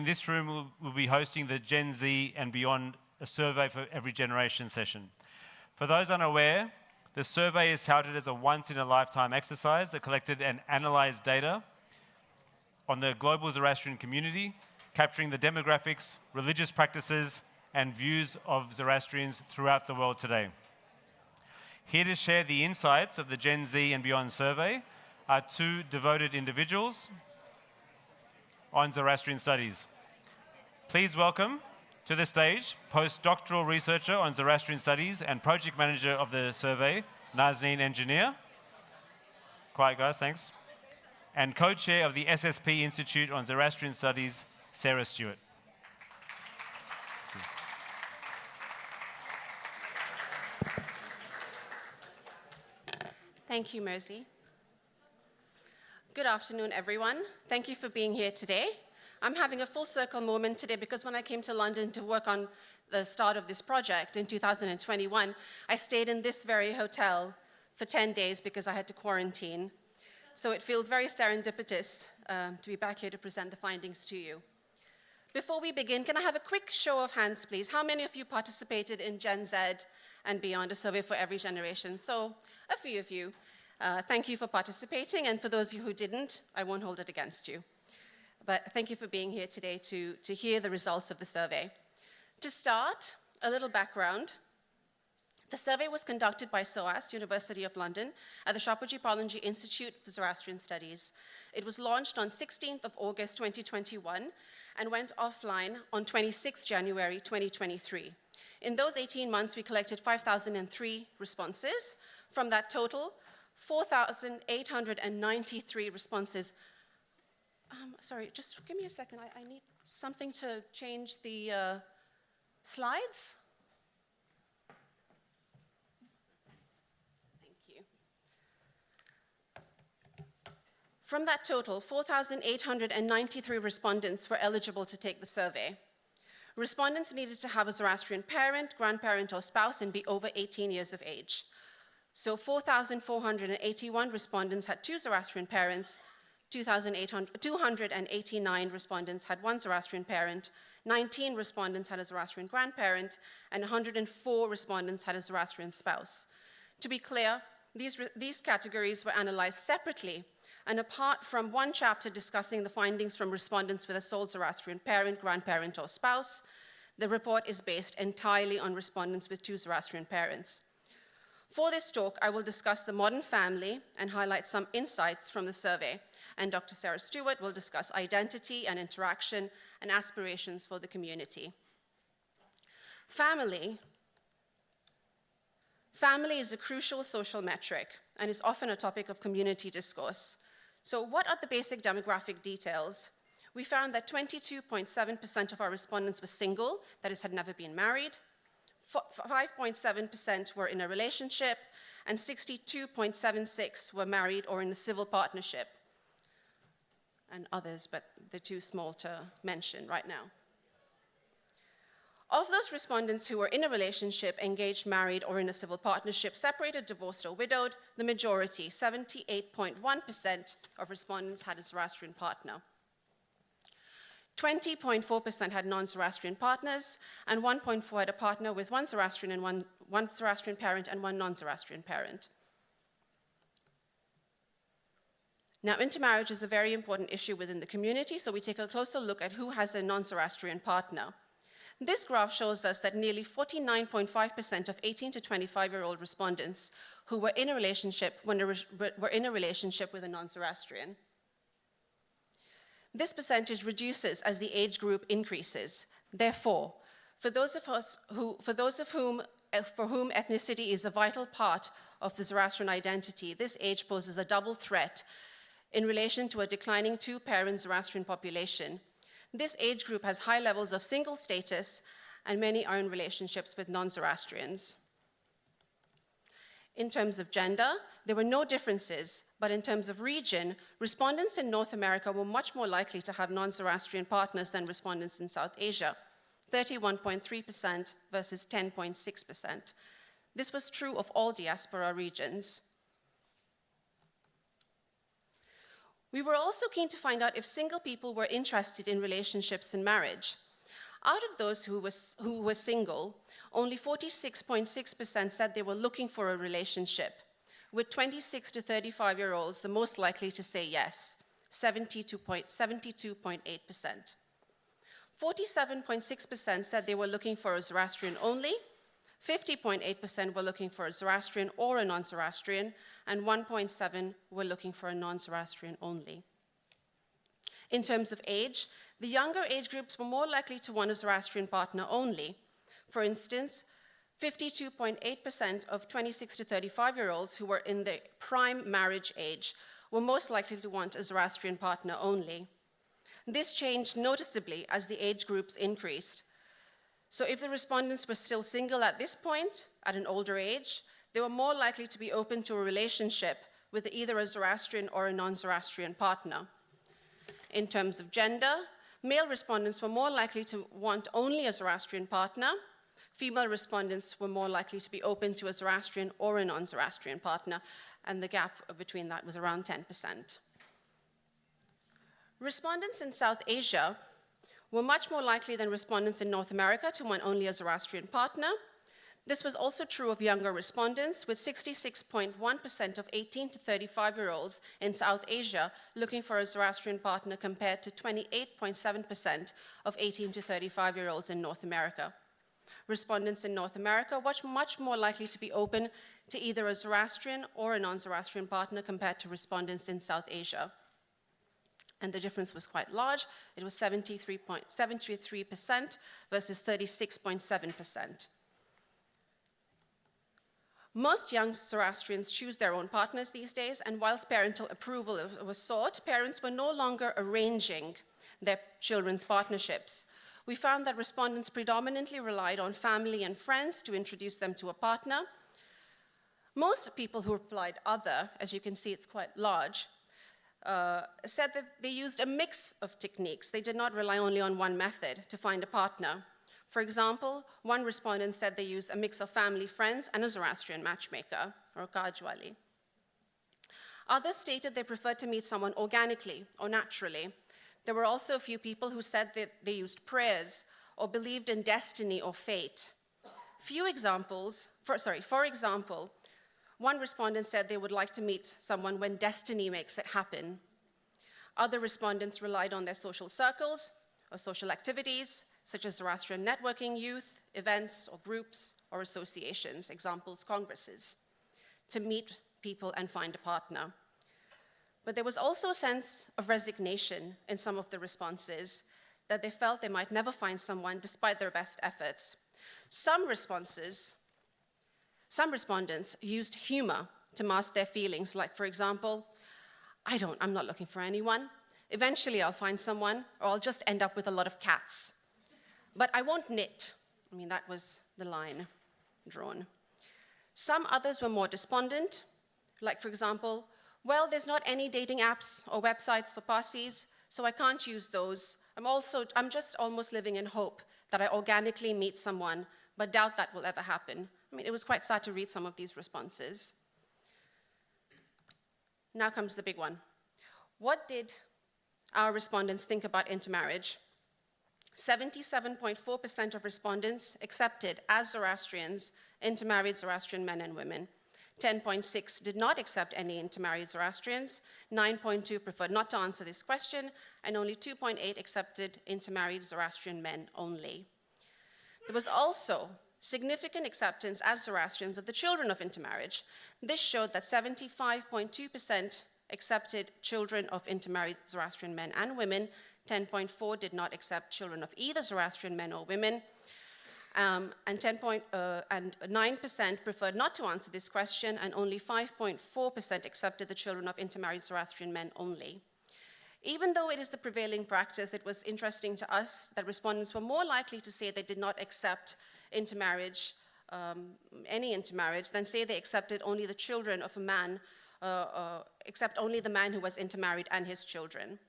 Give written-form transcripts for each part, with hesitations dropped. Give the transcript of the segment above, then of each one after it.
In this room, we'll be hosting the Gen Z and Beyond, a survey for every generation session. For those unaware, the survey is touted as a once-in-a-lifetime exercise that collected and analysed data on the global Zoroastrian community, capturing the demographics, religious practices, and views of Zoroastrians throughout the world today. Here to share the insights of the Gen Z and Beyond survey are two devoted individuals on Zoroastrian studies. Please welcome to the stage postdoctoral researcher on Zoroastrian studies and project manager of the survey, Nazneen engineer. Quiet guys, thanks. And co-chair of the SSP Institute on Zoroastrian Studies, Sarah Stewart. Thank you, Mercy. Good afternoon, everyone. Thank you for being here today. I'm having a full circle moment today because when I came to London to work on the start of this project in 2021, I stayed in this very hotel for 10 days because I had to quarantine. So it feels very serendipitous to be back here to present the findings to you. Before we begin, can I have a quick show of hands, please? How many of you participated in Gen Z and Beyond, a survey for every generation? So a few of you. Thank you for participating, and for those of you who didn't, I won't hold it against you. But thank you for being here today to hear the results of the survey. To start, a little background. The survey was conducted by SOAS, University of London, at the Shapoorji Pallonji Institute for Zoroastrian Studies. It was launched on 16th of August 2021 and went offline on 26 January 2023. In those 18 months, we collected 5,003 responses. From that total, 4,893 responses. Sorry, just give me a second. I need something to change the slides. Thank you. From that total, 4,893 respondents were eligible to take the survey. Respondents needed to have a Zoroastrian parent, grandparent, or spouse and be over 18 years of age. So 4,481 respondents had two Zoroastrian parents, 289 respondents had one Zoroastrian parent, 19 respondents had a Zoroastrian grandparent, and 104 respondents had a Zoroastrian spouse. To be clear, these categories were analyzed separately, and apart from one chapter discussing the findings from respondents with a sole Zoroastrian parent, grandparent, or spouse, the report is based entirely on respondents with two Zoroastrian parents. For this talk, I will discuss the modern family and highlight some insights from the survey, and Dr. Sarah Stewart will discuss identity and interaction and aspirations for the community. Family is a crucial social metric and is often a topic of community discourse. So what are the basic demographic details? We found that 22.7% of our respondents were single, that is, had never been married. 5.7% were in a relationship, and 62.76% were married or in a civil partnership. And others, but they're too small to mention right now. Of those respondents who were in a relationship, engaged, married, or in a civil partnership, separated, divorced, or widowed, the majority, 78.1% of respondents had a Zoroastrian partner. 20.4% had non-Zoroastrian partners, and 1.4% had a partner with one Zoroastrian and one Zoroastrian parent and one non-Zoroastrian parent. Now, intermarriage is a very important issue within the community, so we take a closer look at who has a non-Zoroastrian partner. This graph shows us that nearly 49.5% of 18 to 25-year-old respondents who were in a relationship were in a relationship with a non-Zoroastrian. This percentage reduces as the age group increases. Therefore, for those of whom ethnicity is a vital part of the Zoroastrian identity, this age poses a double threat in relation to a declining two-parent Zoroastrian population. This age group has high levels of single status, and many are in relationships with non-Zoroastrians. In terms of gender, there were no differences, but in terms of region, respondents in North America were much more likely to have non-Zoroastrian partners than respondents in South Asia, 31.3% versus 10.6%. This was true of all diaspora regions. We were also keen to find out if single people were interested in relationships and marriage. Out of those who were single, only 46.6% said they were looking for a relationship, with 26 to 35-year-olds the most likely to say yes, 72.8%. 47.6% said they were looking for a Zoroastrian only, 50.8% were looking for a Zoroastrian or a non-Zoroastrian, and 1.7% were looking for a non-Zoroastrian only. In terms of age, the younger age groups were more likely to want a Zoroastrian partner only. For instance, 52.8% of 26 to 35-year-olds who were in the prime marriage age were most likely to want a Zoroastrian partner only. This changed noticeably as the age groups increased. So if the respondents were still single at this point, at an older age, they were more likely to be open to a relationship with either a Zoroastrian or a non-Zoroastrian partner. In terms of gender, male respondents were more likely to want only a Zoroastrian partner. Female respondents were more likely to be open to a Zoroastrian or a non-Zoroastrian partner, and the gap between that was around 10%. Respondents in South Asia were much more likely than respondents in North America to want only a Zoroastrian partner. This was also true of younger respondents, with 66.1% of 18 to 35-year-olds in South Asia looking for a Zoroastrian partner compared to 28.7% of 18 to 35-year-olds in North America. Respondents in North America were much more likely to be open to either a Zoroastrian or a non-Zoroastrian partner compared to respondents in South Asia. And the difference was quite large. It was 73% versus 36.7%. Most young Zoroastrians choose their own partners these days, and whilst parental approval was sought, parents were no longer arranging their children's partnerships. We found that respondents predominantly relied on family and friends to introduce them to a partner. Most people who replied other, as you can see it's quite large, said that they used a mix of techniques. They did not rely only on one method to find a partner. For example, one respondent said they used a mix of family, friends, and a Zoroastrian matchmaker, or kajwali. Others stated they preferred to meet someone organically or naturally. There were also a few people who said that they used prayers or believed in destiny or fate. For example, one respondent said they would like to meet someone when destiny makes it happen. Other respondents relied on their social circles or social activities, such as Zoroastrian networking, youth, events or groups or associations, examples, congresses, to meet people and find a partner. But there was also a sense of resignation in some of the responses, that they felt they might never find someone despite their best efforts. Some respondents used humor to mask their feelings, like, for example, I'm not looking for anyone. Eventually I'll find someone, or I'll just end up with a lot of cats. But I won't knit. That was the line drawn. Some others were more despondent, like, for example, well, there's not any dating apps or websites for Parsis, so I can't use those. I'm just almost living in hope that I organically meet someone, but doubt that will ever happen. It was quite sad to read some of these responses. Now comes the big one. What did our respondents think about intermarriage? 77.4% of respondents accepted as Zoroastrians intermarried Zoroastrian men and women. 10.6% did not accept any intermarried Zoroastrians. 9.2% preferred not to answer this question, and only 2.8% accepted intermarried Zoroastrian men only. There was also significant acceptance as Zoroastrians of the children of intermarriage. This showed that 75.2% accepted children of intermarried Zoroastrian men and women. 10.4% did not accept children of either Zoroastrian men or women. And 9% preferred not to answer this question, and only 5.4% accepted the children of intermarried Zoroastrian men only. Even though it is the prevailing practice, it was interesting to us that respondents were more likely to say they did not accept intermarriage, any intermarriage, than say they accepted only the children of a man, except only the man who was intermarried and his children.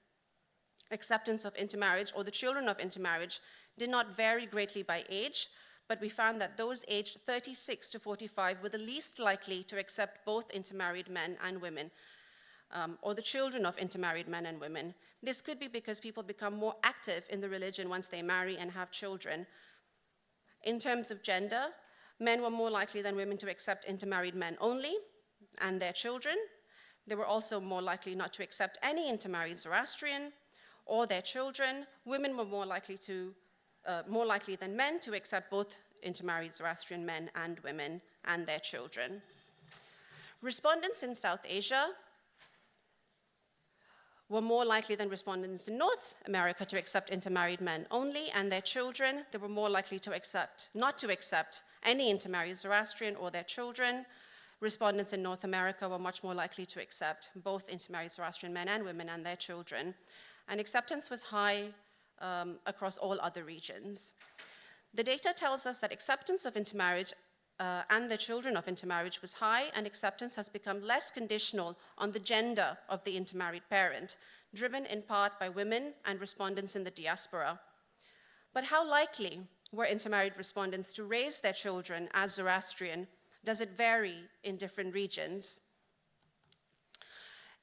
Acceptance of intermarriage or the children of intermarriage did not vary greatly by age, but we found that those aged 36 to 45 were the least likely to accept both intermarried men and women. or the children of intermarried men and women. This could be because people become more active in the religion once they marry and have children. In terms of gender, men were more likely than women to accept intermarried men only and their children. They were also more likely not to accept any intermarried Zoroastrian or their children. Women were more likely than men to accept both intermarried Zoroastrian men and women and their children. Respondents in South Asia were more likely than respondents in North America to accept intermarried men only and their children. They were more likely to not to accept any intermarried Zoroastrian or their children. Respondents in North America were much more likely to accept both intermarried Zoroastrian men and women and their children. And acceptance was high across all other regions. The data tells us that acceptance of intermarriage and the children of intermarriage was high, and acceptance has become less conditional on the gender of the intermarried parent, driven in part by women and respondents in the diaspora. But how likely were intermarried respondents to raise their children as Zoroastrian? Does it vary in different regions?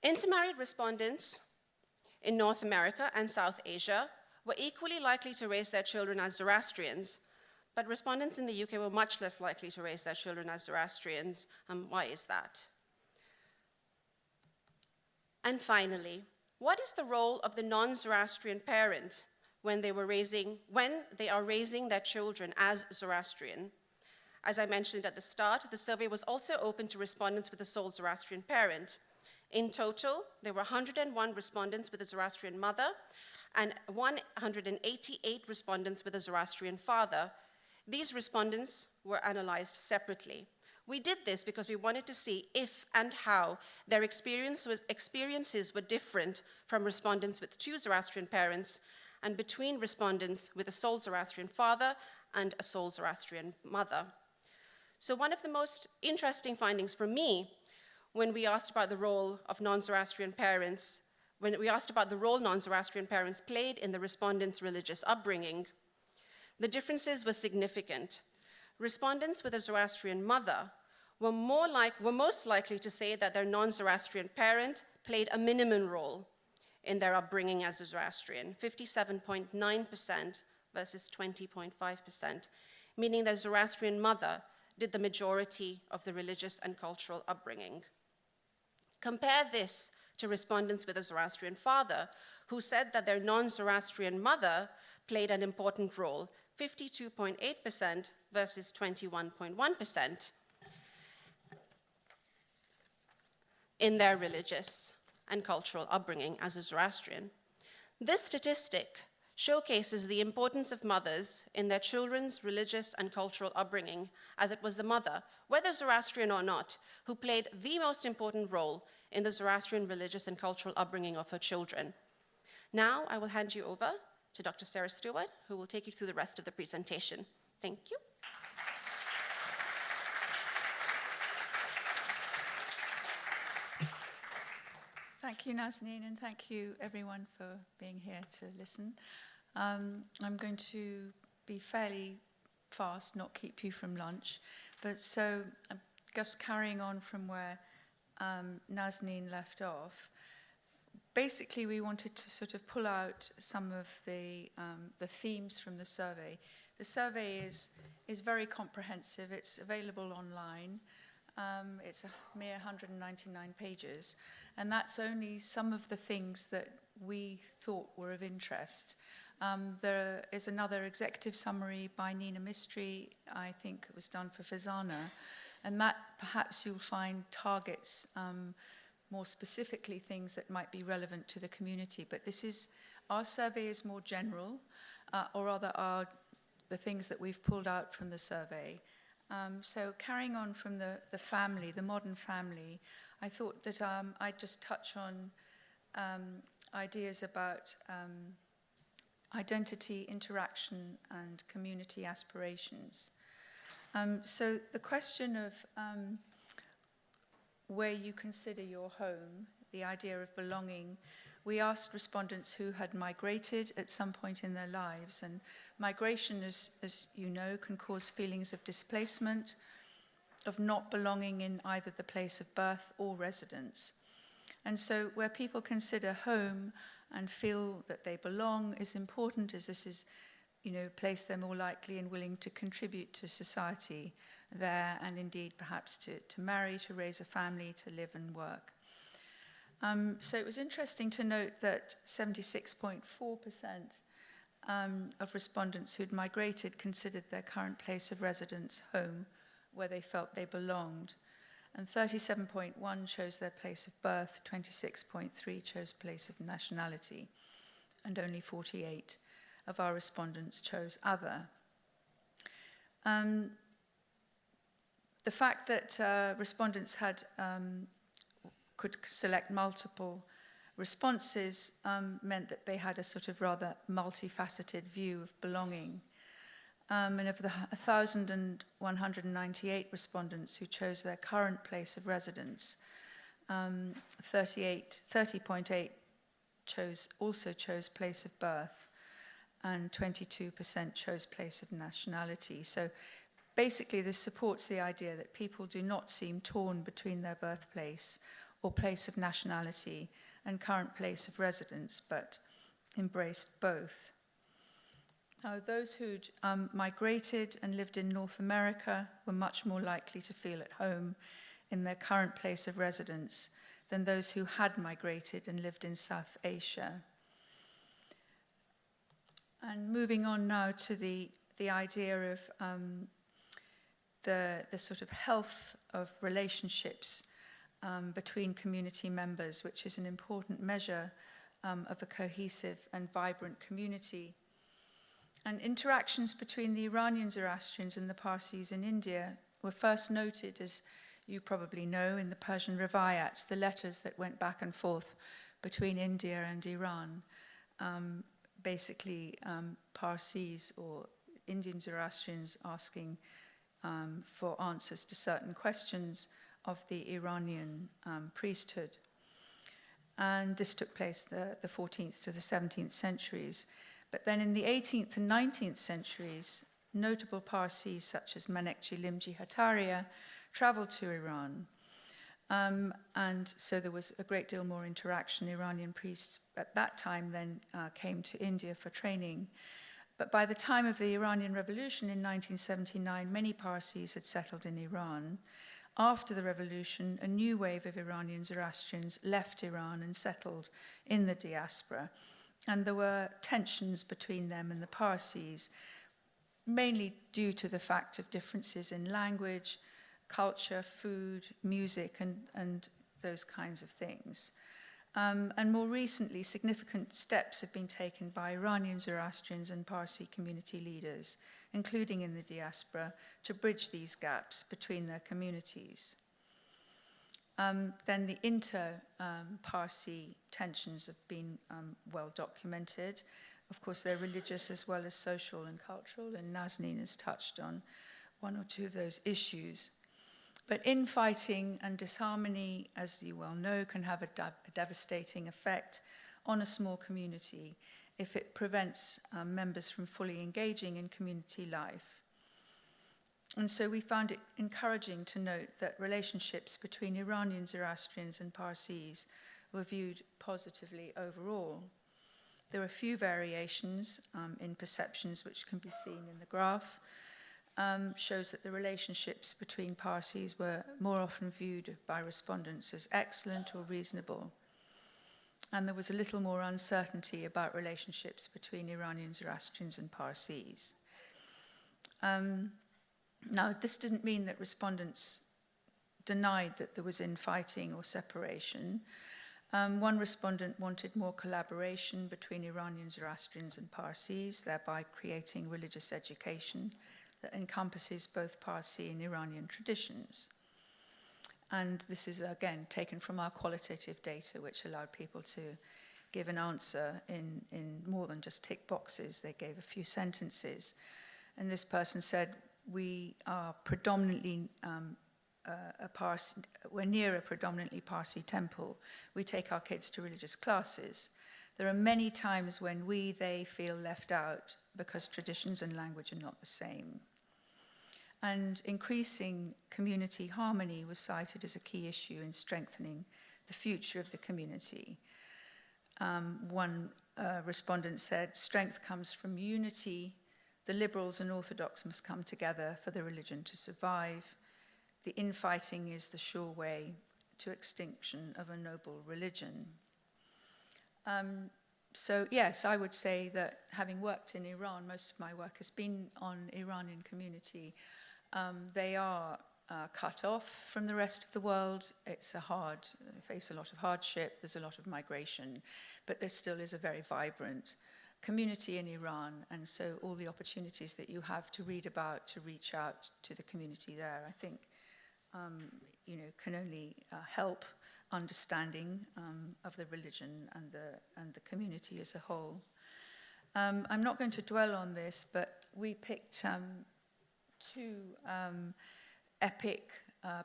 Intermarried respondents in North America and South Asia were equally likely to raise their children as Zoroastrians, but respondents in the UK were much less likely to raise their children as Zoroastrians. Why is that? And finally, what is the role of the non-Zoroastrian parent when they are raising their children as Zoroastrian? As I mentioned at the start, the survey was also open to respondents with a sole Zoroastrian parent. In total, there were 101 respondents with a Zoroastrian mother and 188 respondents with a Zoroastrian father. These respondents were analyzed separately. We did this because we wanted to see if and how their experiences were different from respondents with two Zoroastrian parents and between respondents with a sole Zoroastrian father and a sole Zoroastrian mother. So one of the most interesting findings for me when we asked about the role of non-Zoroastrian parents, when we asked about the role non-Zoroastrian parents played in the respondents' religious upbringing, the differences were significant. Respondents with a Zoroastrian mother were most likely to say that their non-Zoroastrian parent played a minimum role in their upbringing as a Zoroastrian, 57.9% versus 20.5%, meaning their Zoroastrian mother did the majority of the religious and cultural upbringing. Compare this to respondents with a Zoroastrian father, who said that their non-Zoroastrian mother played an important role, 52.8% versus 21.1% in their religious and cultural upbringing as a Zoroastrian. This statistic showcases the importance of mothers in their children's religious and cultural upbringing, as it was the mother, whether Zoroastrian or not, who played the most important role in the Zoroastrian religious and cultural upbringing of her children. Now I will hand you over to Dr. Sarah Stewart, who will take you through the rest of the presentation. Thank you. Thank you, Nazneen, and thank you, everyone, for being here to listen. I'm going to be fairly fast, not keep you from lunch. But so, just carrying on from where Nazneen left off, basically we wanted to sort of pull out some of the themes from the survey. The survey is very comprehensive. It's available online. It's a mere 199 pages. And that's only some of the things that we thought were of interest. There is another executive summary by Nina Mistry, I think it was done for Fazana, and that perhaps you'll find targets more specifically things that might be relevant to the community. But our survey is more general, or rather are the things that we've pulled out from the survey. So carrying on from the family, the modern family, I thought that I'd just touch on ideas about identity, interaction, and community aspirations. So the question of where you consider your home, the idea of belonging, we asked respondents who had migrated at some point in their lives. And migration, as you know, can cause feelings of displacement, of not belonging in either the place of birth or residence. And so where people consider home and feel that they belong is important, as this is, a place they're more likely and willing to contribute to society there, and indeed perhaps to marry, to raise a family, to live and work. So it was interesting to note that 76.4% of respondents who'd migrated considered their current place of residence home, where they felt they belonged. And 37.1 chose their place of birth, 26.3 chose place of nationality, and only 48 of our respondents chose other. The fact that respondents could select multiple responses meant that they had a sort of rather multifaceted view of belonging. And of the 1,198 respondents who chose their current place of residence, 30.8 also chose place of birth, and 22% chose place of nationality. So basically this supports the idea that people do not seem torn between their birthplace or place of nationality and current place of residence, but embraced both. Now, those who'd migrated and lived in North America were much more likely to feel at home in their current place of residence than those who had migrated and lived in South Asia. And moving on now to the idea of the sort of health of relationships between community members, which is an important measure of a cohesive and vibrant community. And interactions between the Iranian Zoroastrians and the Parsis in India were first noted, as you probably know, in the Persian Rivayats, the letters that went back and forth between India and Iran. Basically, Parsis or Indian Zoroastrians asking for answers to certain questions of the Iranian priesthood. And this took place the 14th to the 17th centuries. But then in the 18th and 19th centuries, notable Parsis such as Manekji Limji Hataria traveled to Iran. And so there was a great deal more interaction. Iranian priests at that time then came to India for training. But by the time of the Iranian Revolution in 1979, many Parsis had settled in Iran. After the revolution, a new wave of Iranian Zoroastrians left Iran and settled in the diaspora. And there were tensions between them and the Parsis, mainly due to the fact of differences in language, culture, food, music, and those kinds of things. And more recently, significant steps have been taken by Iranian Zoroastrians and Parsi community leaders, including in the diaspora, to bridge these gaps between their communities. Then the inter-Parsi tensions have been well documented. Of course, they're religious as well as social and cultural, and Nazneen has touched on one or two of those issues. But infighting and disharmony, as you well know, can have a devastating effect on a small community if it prevents members from fully engaging in community life. And so we found it encouraging to note that relationships between Iranian Zoroastrians and Parsis were viewed positively overall. There are a few variations in perceptions, which can be seen in the graph. Shows that the relationships between Parsis were more often viewed by respondents as excellent or reasonable. And there was a little more uncertainty about relationships between Iranian Zoroastrians and Parsis. Now, this didn't mean that respondents denied that there was infighting or separation. One respondent wanted more collaboration between Iranian Zoroastrians and Parsis, thereby creating religious education that encompasses both Parsi and Iranian traditions. And this is, again, taken from our qualitative data, which allowed people to give an answer in more than just tick boxes. They gave a few sentences. And this person said, we are predominantly we're near a predominantly Parsi temple. We take our kids to religious classes. There are many times when they feel left out because traditions and language are not the same. And increasing community harmony was cited as a key issue in strengthening the future of the community. One respondent said, strength comes from unity. The liberals and orthodox must come together for the religion to survive. The infighting is the sure way to extinction of a noble religion. So yes, I would say that having worked in Iran, most of my work has been on Iranian community. They are cut off from the rest of the world. They face a lot of hardship, there's a lot of migration, but there still is a very vibrant community in Iran, and so all the opportunities that you have to read about, to reach out to the community there, I think, can only help understanding of the religion and the community as a whole. I'm not going to dwell on this, but we picked two epic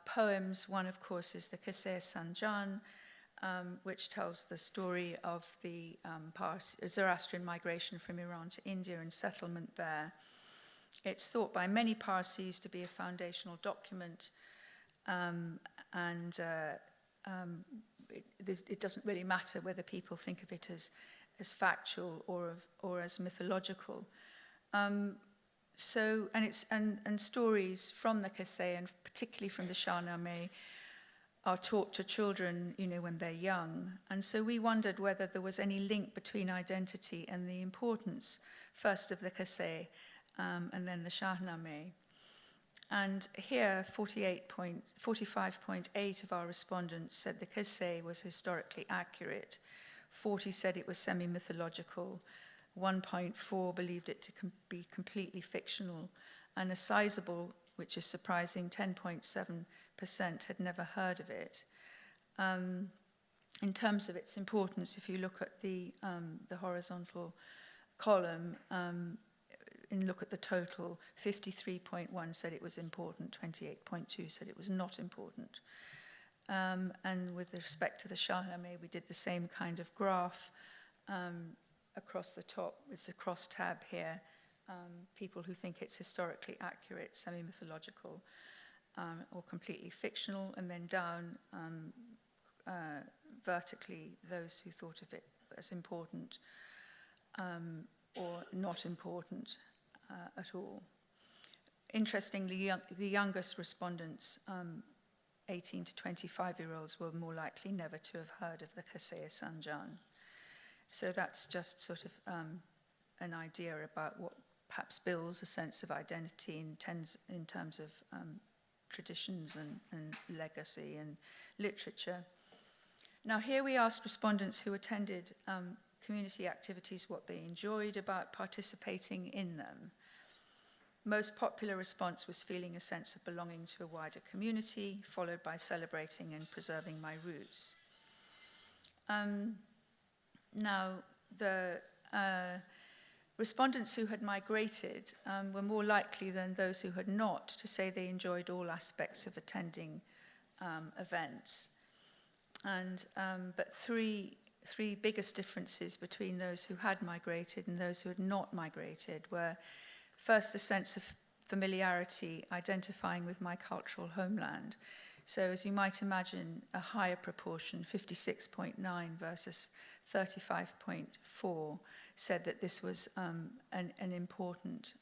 poems. One, of course, is the Qasr Sanjan, which tells the story of the Zoroastrian migration from Iran to India and settlement there. It's thought by many Parsis to be a foundational document, it doesn't really matter whether people think of it as factual or as mythological. Stories from the Qasr, and particularly from the Shahnameh, are taught to children, when they're young. And so we wondered whether there was any link between identity and the importance, first of the Qasr, and then the Shahnameh. And here, 45.8 of our respondents said the Qasr was historically accurate. 40 said it was semi-mythological. 1.4 believed it to be completely fictional. And a sizable, which is surprising, 10.7% had never heard of it. In terms of its importance, if you look at the horizontal column, and look at the total, 53.1 said it was important, 28.2 said it was not important. And with respect to the Shahnameh, we did the same kind of graph across the top. It's a cross tab here. People who think it's historically accurate, semi-mythological, or completely fictional, and then down vertically, those who thought of it as important or not important at all. Interestingly, the youngest respondents, 18 to 25-year-olds, were more likely never to have heard of the Qasr Sanjan. So that's just sort of an idea about what perhaps builds a sense of identity in terms of traditions and legacy and literature. Now, here we asked respondents who attended community activities what they enjoyed about participating in them. Most popular response was feeling a sense of belonging to a wider community, followed by celebrating and preserving my roots. Now, the respondents who had migrated were more likely than those who had not to say they enjoyed all aspects of attending events. But three biggest differences between those who had migrated and those who had not migrated were, first, the sense of familiarity, identifying with my cultural homeland. So as you might imagine, a higher proportion, 56.9 versus 35.4, said that this was an important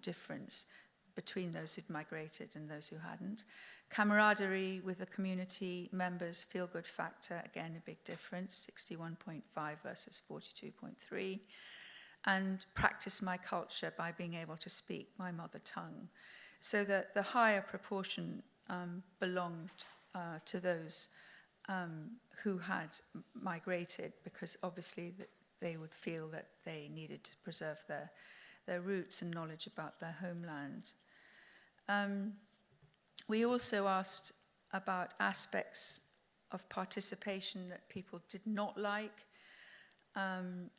difference between those who'd migrated and those who hadn't. Camaraderie with the community members, feel-good factor, again, a big difference, 61.5 versus 42.3. And practice my culture by being able to speak my mother tongue. So that the higher proportion belonged to those who had migrated, because obviously they would feel that they needed to preserve their roots and knowledge about their homeland. We also asked about aspects of participation that people did not like, and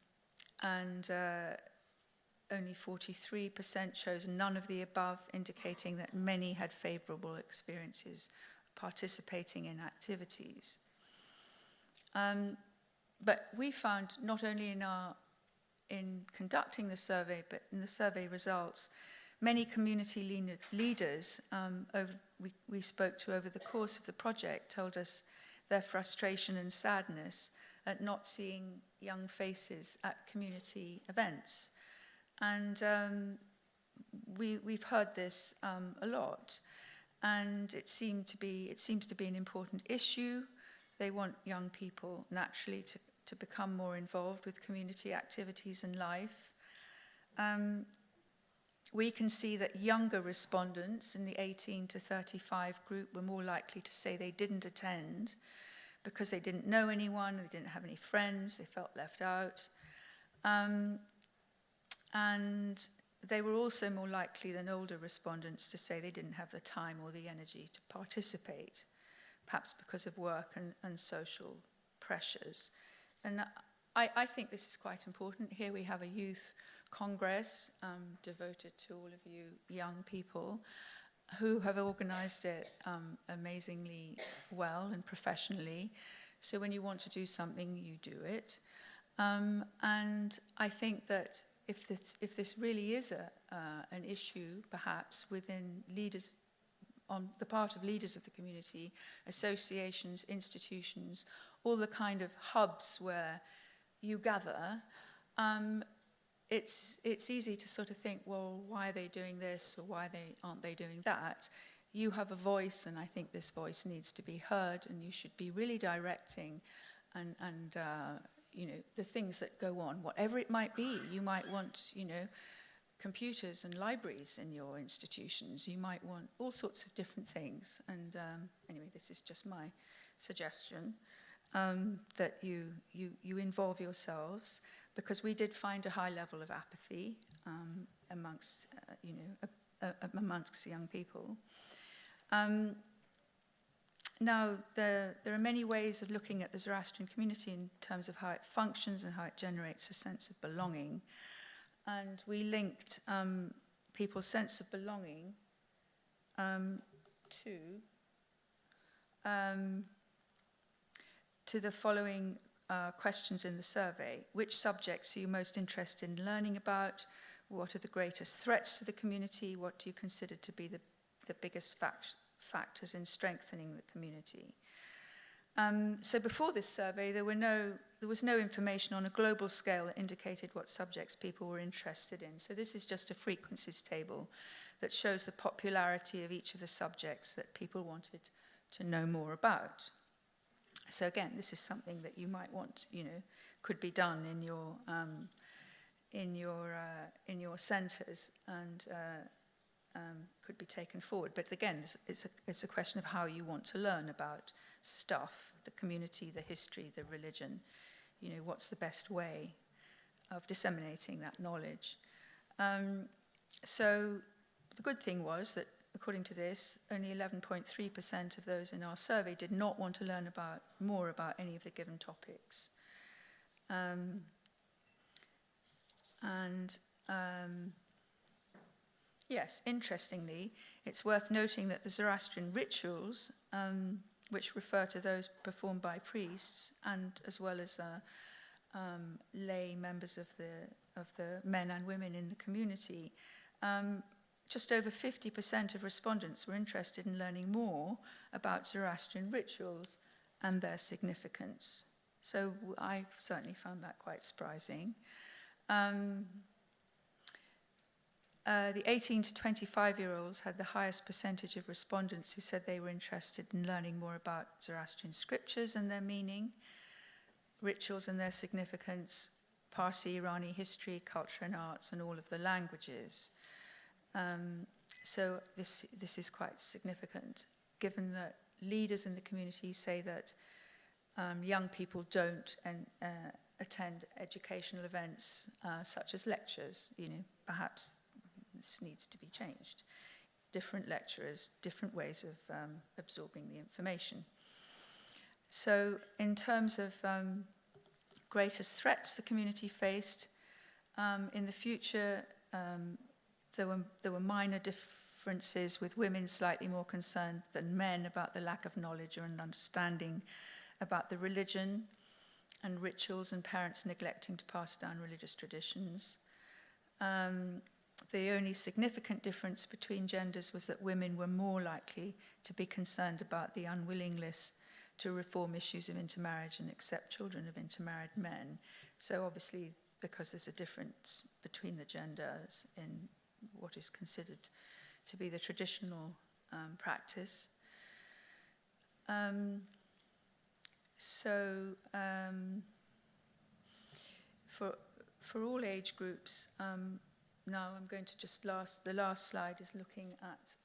only 43% chose none of the above, indicating that many had favorable experiences participating in activities. But we found, not only in conducting the survey, but in the survey results, many community leaders we spoke to over the course of the project told us their frustration and sadness at not seeing young faces at community events. And we've heard this a lot, and it seems to be an important issue. They want young people naturally to become more involved with community activities and life. We can see that younger respondents in the 18 to 35 group were more likely to say they didn't attend because they didn't know anyone, they didn't have any friends, they felt left out. And they were also more likely than older respondents to say they didn't have the time or the energy to participate, perhaps because of work and social pressures. And I think this is quite important. Here we have a youth congress devoted to all of you young people who have organized it amazingly well and professionally. So when you want to do something, you do it. And I think that if this really is an issue, perhaps within leaders, on the part of leaders of the community, associations, institutions, all the kind of hubs where you gather, it's easy to sort of think, well, why are they doing this or why aren't they doing that? You have a voice, and I think this voice needs to be heard, and you should be really directing and you know, the things that go on, whatever it might be. You might want, you know, computers and libraries in your institutions. You might want all sorts of different things. And anyway, this is just my suggestion, that you involve yourselves, because we did find a high level of apathy amongst, you know, amongst young people. Now, there are many ways of looking at the Zoroastrian community in terms of how it functions and how it generates a sense of belonging. And we linked people's sense of belonging to the following questions in the survey. Which subjects are you most interested in learning about? What are the greatest threats to the community? What do you consider to be the biggest factors in strengthening the community? So before this survey, there was no information on a global scale that indicated what subjects people were interested in. So this is just a frequencies table that shows the popularity of each of the subjects that people wanted to know more about. So again, this is something that you might want, you know, could be done in your centres and could be taken forward. But again, it's a question of how you want to learn about stuff, the community, the history, the religion. You know, what's the best way of disseminating that knowledge? So the good thing was that, according to this, only 11.3% of those in our survey did not want to learn more about any of the given topics. Yes, interestingly, it's worth noting that the Zoroastrian rituals, which refer to those performed by priests and as well as lay members of the men and women in the community, just over 50% of respondents were interested in learning more about Zoroastrian rituals and their significance. So I certainly found that quite surprising. The 18 to 25-year-olds had the highest percentage of respondents who said they were interested in learning more about Zoroastrian scriptures and their meaning, rituals and their significance, Parsi, Irani history, culture and arts, and all of the languages. So this is quite significant, given that leaders in the community say that young people don't attend educational events such as lectures. You know, perhaps this needs to be changed. Different lecturers, different ways of absorbing the information. So in terms of greatest threats the community faced, in the future, there were minor differences, with women slightly more concerned than men about the lack of knowledge or an understanding about the religion and rituals, and parents neglecting to pass down religious traditions. The only significant difference between genders was that women were more likely to be concerned about the unwillingness to reform issues of intermarriage and accept children of intermarried men. So obviously, because there's a difference between the genders in what is considered to be the traditional practice. For all age groups, now I'm going to just the last slide is looking at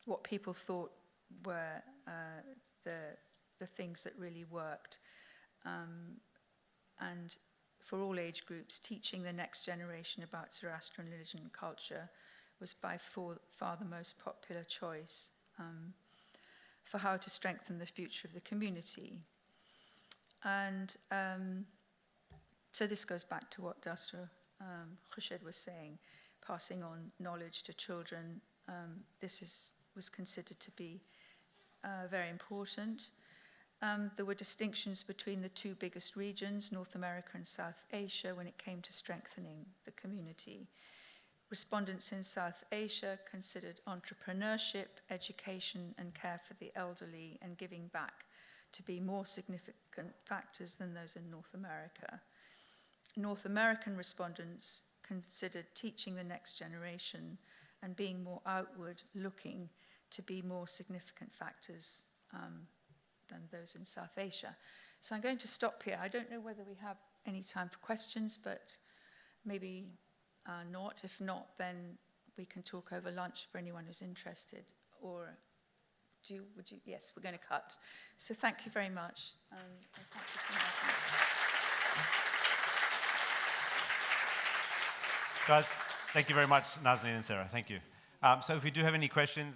what people thought were the things that really worked. And for all age groups, teaching the next generation about Zoroastrian religion and culture was by far the most popular choice for how to strengthen the future of the community. And so this goes back to what Dr. Khurshid was saying, passing on knowledge to children. This was considered to be very important. There were distinctions between the two biggest regions, North America and South Asia, when it came to strengthening the community. Respondents in South Asia considered entrepreneurship, education, and care for the elderly and giving back to be more significant factors than those in North America. North American respondents considered teaching the next generation and being more outward looking to be more significant factors than those in South Asia. So I'm going to stop here. I don't know whether we have any time for questions, but maybe not. If not, then we can talk over lunch for anyone who's interested. Or would you? Yes, we're going to cut. So thank you very much. And thank you for Guys, thank you very much, Nazneen and Sarah. Thank you. So if we do have any questions...